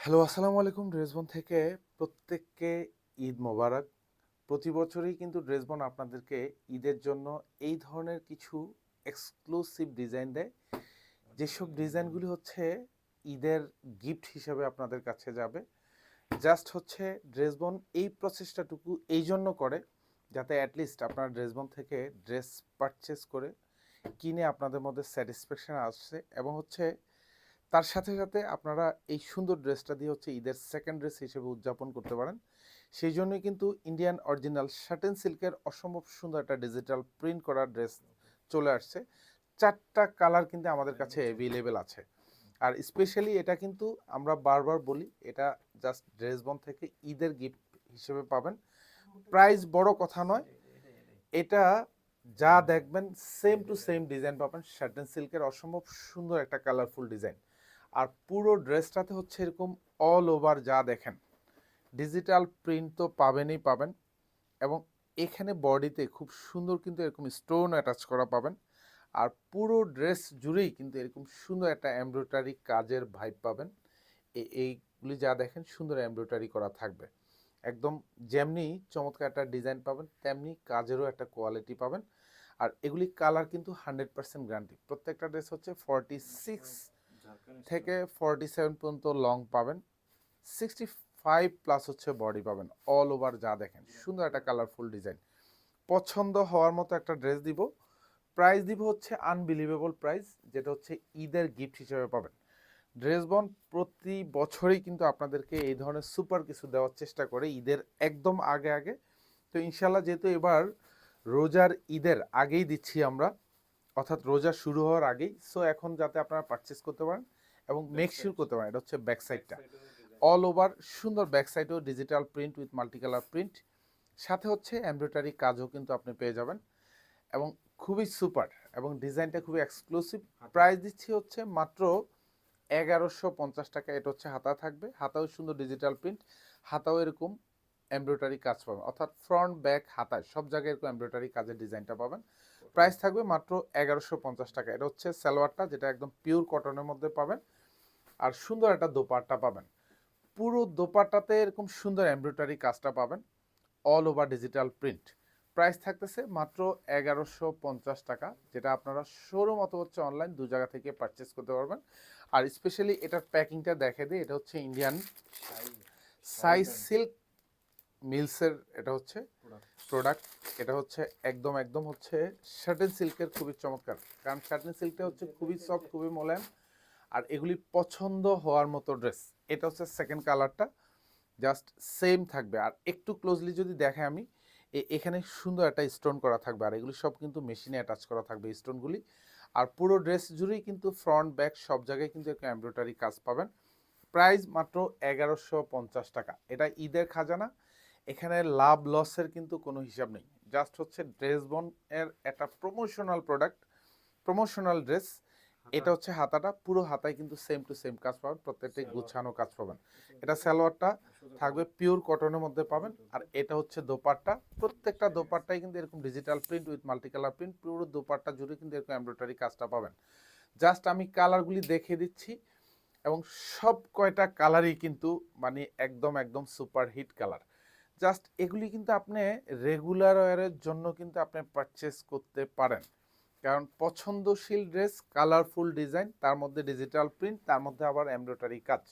Hello, আসসালামু আলাইকুম। ড্রেসবন থেকে প্রত্যেককে ঈদ মোবারক। প্রতি বছরই কিন্তু ড্রেসবন আপনাদেরকে ঈদের জন্য এই ধরনের কিছু এক্সক্লুসিভ ডিজাইন দেয়। যেসব ডিজাইনগুলি হচ্ছে ঈদের গিফট হিসেবে আপনাদের কাছে যাবে। জাস্ট হচ্ছে ড্রেসবন এই প্রচেষ্টাটুকু এই জন্য করে যাতে অ্যাটলিস্ট আপনারা ড্রেসবন থেকে ড্রেস পারচেস করে কিনে আপনাদের মধ্যে স্যাটিসফ্যাকশন আসছে এবং হচ্ছে তার সাথে সাথে আপনারা এই সুন্দর ড্রেসটা দিয়ে হচ্ছে ঈদের সেকেন্ড ড্রেস হিসেবে উদযাপন করতে পারেন। সেই জন্যই কিন্তু ইন্ডিয়ান অরিজিনাল শার্টেন সিল্কের অসম্ভব সুন্দর একটা ডিজিটাল প্রিন্ট করা ড্রেস চলে আসছে। 4টা কালার কিন্তু আমাদের কাছে অ্যাভেলেবেল আছে। আর স্পেশালি এটা কিন্তু আমরা বারবার বলি, এটা জাস্ট ড্রেসবন থেকে ঈদের গিফট হিসেবে পাবেন। প্রাইস বড় কথা নয়, এটা যা দেখবেন সেম টু সেম ডিজাইন পাবেন। শার্টেন সিল্কের অসম্ভব সুন্দর একটা কালারফুল ডিজাইন। আর পুরো ড্রেসটাতে হচ্ছে এরকম অল ওভার যা দেখেন ডিজিটাল প্রিন্ট তো পাবেনই পাবেন, এবং এখানে বডিতে খুব সুন্দর কিন্তু এরকম স্টোন অ্যাটাচ করা পাবেন। আর পুরো ড্রেস জুড়েই কিন্তু এরকম সুন্দর একটা এমব্রয়ডারি কাজের ভাইব পাবেন। এইগুলি যা দেখেন সুন্দর এমব্রয়ডারি করা থাকবে। একদম যেমনি চমৎকার একটা ডিজাইন পাবেন তেমনি কাজেরও একটা কোয়ালিটি পাবেন। আর এগুলি কালার কিন্তু 100% গ্যারান্টি। প্রত্যেকটা ড্রেস হচ্ছে 46 থেকে 47 পর্যন্ত লং পাবেন, 65+ হচ্ছে বডি পাবেন। অল ওভার যা দেখেন সুন্দর একটা কালারফুল ডিজাইন, পছন্দ হওয়ার মতো একটা ড্রেস দিব। প্রাইস দিব হচ্ছে আনবিলিভেবল প্রাইস, যেটা হচ্ছে ঈদের গিফট হিসেবে পাবেন। ড্রেসবন প্রতি বছরই কিন্তু আপনাদেরকে এই ধরনের সুপার কিছু দেওয়ার চেষ্টা করে ঈদের একদম আগে আগে। তো ইনশাল্লাহ যেহেতু এবার রোজার ঈদের আগেই দিচ্ছি আমরা, অর্থাৎ রোজা শুরু হওয়ার আগেই, সো এখন যাতে আপনারা পারচেস করতে পারেন এবং মেক শিওর করতে পারেন। এটা হচ্ছে ব্যাক সাইডটা অল ওভার সুন্দর, ব্যাক সাইডেও digital print with multi colour print, সাথে হচ্ছে এমব্রয়ডারি কাজও কিন্তু আপনি পেয়ে যাবেন এবং খুবই সুপার, এবং ডিজাইনটা খুবই এক্সক্লুসিভ। প্রাইস দিচ্ছি হচ্ছে মাত্র 1150 টাকা। এটা হচ্ছে হাতা থাকবে, হাতাও সুন্দর ডিজিটাল প্রিন্ট, হাতাও এরকম এমব্রয়ডারি কাজ পাবেন, অর্থাৎ ফ্রন্ট ব্যাক হাতায় সব জায়গায় এরকম এমব্রয়ডারি কাজের ডিজাইনটা পাবেন। প্রাইস থাকবে মাত্র 1150 টাকা। এটা হচ্ছে সালোয়ারটা, যেটা একদম পিওর কটনের মধ্যে পাবেন। আর সুন্দর একটা দোপাট্টা পাবেন, পুরো দোপাট্টাতে এরকম সুন্দর এমব্রয়ডারি কাজটা পাবেন, all over digital print. Price থাকতেছে মাত্র 1150 টাকা, যেটা আপনারা শোরুম অথবা হচ্ছে অনলাইন দু জায়গা থেকে পারচেস করতে পারবেন। আর স্পেশালি এটার প্যাকিংটা দেখে দিই, এটা হচ্ছে ইন্ডিয়ান সাই সিল্ক মিলসের এটা হচ্ছে প্রোডাক্ট। এটা হচ্ছে একদম একদম হচ্ছে শার্টেন সিল্কের খুবই চমৎকার, কারণ শার্টেন সিল্কটা হচ্ছে খুবই সফট, খুবই মোলায়েম। আর এগুলি পছন্দ হওয়ার মতো ড্রেস। এটা হচ্ছে সেকেন্ড কালারটা, জাস্ট সেম থাকবে। আর একটু ক্লোজলি যদি দেখে আমি, এখানে সুন্দর একটা স্টোন করা থাকবে, আর এগুলি সব কিন্তু মেশিনে অ্যাটাচ করা থাকবে স্টোনগুলি। আর পুরো ড্রেস জুড়েই কিন্তু ফ্রন্ট ব্যাক সব জায়গায় কিন্তু একটা এমব্রয়ডারি কাজ পাবেন। প্রাইস মাত্র 1150 টাকা। এটা ঈদের খাজানা, এখানে লাভ লসের কিন্তু কোনো হিসাব নেই। জাস্ট হচ্ছে ড্রেসবন এর একটা প্রমোশনাল প্রোডাক্ট, প্রমোশনাল ড্রেস। এটা হচ্ছে হাতাটা, পুরো হাতায় কিন্তু সেম টু সেম কাজ পাবেন, প্রত্যেকটাই গুছানো কাজ পাবেন। এটা সালোয়ারটা থাকবে পিওর কটনের মধ্যে পাবেন। আর এটা হচ্ছে দোপাট্টা, প্রত্যেকটা দোপাট্টাই কিন্তু এরকম digital print with multi colour print, পুরো দোপাট্টা জুড়ে কিন্তু এরকম এমব্রয়ডারি কাজটা পাবেন। জাস্ট আমি কালারগুলি দেখিয়ে দিচ্ছি, এবং সব কয়টা কালারই কিন্তু মানে একদম একদম সুপার হিট কালার। জাস্ট এগুলি কিন্তু আপনি রেগুলার ওয়ারের জন্য কিন্তু আপনি পারচেস করতে পারেন, কারণ পছন্দশীল ড্রেস, কালারফুল ডিজাইন, তার মধ্যে ডিজিটাল প্রিন্ট, তার মধ্যে আবার এমব্রয়ডারি কাজ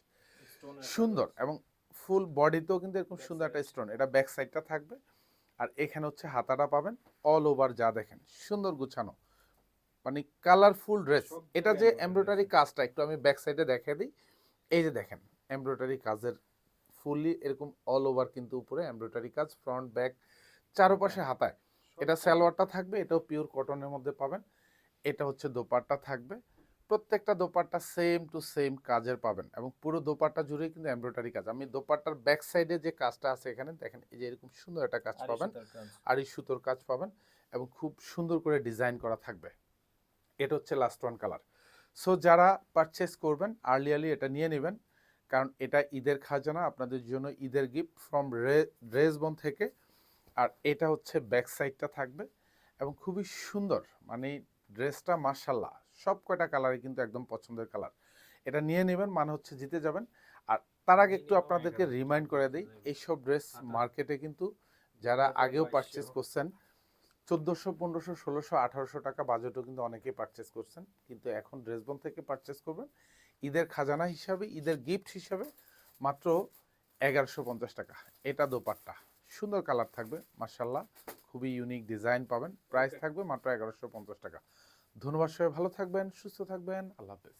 সুন্দর, এবং ফুল বডিতেও কিন্তু এরকম সুন্দর একটা স্টোন। এটা ব্যাক সাইডটা থাকবে, আর এখানে হচ্ছে হাতাটা পাবেন। অল ওভার যা দেখেন সুন্দর গুছানো, মানে কালারফুল ড্রেস। এটা যে এমব্রয়ডারি কাজটা একটু আমি ব্যাক সাইডে দেখিয়ে দিই। এই যে দেখেন এমব্রয়ডারি কাজের ফুললি এরকম অল ওভার কিন্তু উপরে এমব্রয়ডারি কাজ, ফ্রন্ট ব্যাক চারপাশে হাতায়। এটা সালোয়ারটা থাকবে, এটাও পিওর কটনের মধ্যে পাবেন। এটা হচ্ছে দোপাট্টা থাকবে, প্রত্যেকটা দোপাট্টা সেম টু সেম কাজের পাবেন, এবং পুরো দোপাট্টা জুড়ে কিন্তু এমব্রয়ডারি কাজ। আমি দোপাট্টার ব্যাক সাইডে যে কাজটা আছে এখানে দেখেন, এই যে এরকম সুন্দর একটা কাজ পাবেন, আড়ি সুতোর কাজ পাবেন, এবং খুব সুন্দর করে ডিজাইন করা থাকবে। এটা হচ্ছে লাস্ট ওয়ান কালার। সো যারা পারচেস করবেন আর্লি এটা নিয়ে নেবেন, কারণ এটা ঈদের খাজানা, আপনাদের জন্য ঈদের গিফট ফ্রম ড্রেসবন থেকে। আর এটা হচ্ছে ব্যাক সাইডটা থাকবে, এবং খুবই সুন্দর, মানে ড্রেসটা মার্শাল্লাহ সব কয়টা কালারই কিন্তু একদম পছন্দের কালার। এটা নিয়ে নেবেন মানে হচ্ছে জিতে যাবেন। আর তার আগে একটু আপনাদেরকে রিমাইন্ড করে দিই, এইসব ড্রেস মার্কেটে কিন্তু যারা আগেও পারচেস করছেন 1400, 1500, 1600, 1800 টাকা বাজেটও কিন্তু অনেকেই পারচেস করছেন, কিন্তু এখন ড্রেসবন থেকে পারচেস করবেন ঈদের খাজানা হিসাবে, ঈদের গিফট হিসাবে মাত্র 1150 টাকা। এটা দোপাট্টা, সুন্দর কালার থাকবে মাশাআল্লাহ, খুবই ইউনিক ডিজাইন পাবেন, প্রাইস থাকবে মাত্র 1150 টাকা। ধন্যবাদ, সবাই ভালো থাকবেন, সুস্থ থাকবেন, আল্লাহ হাফেজ।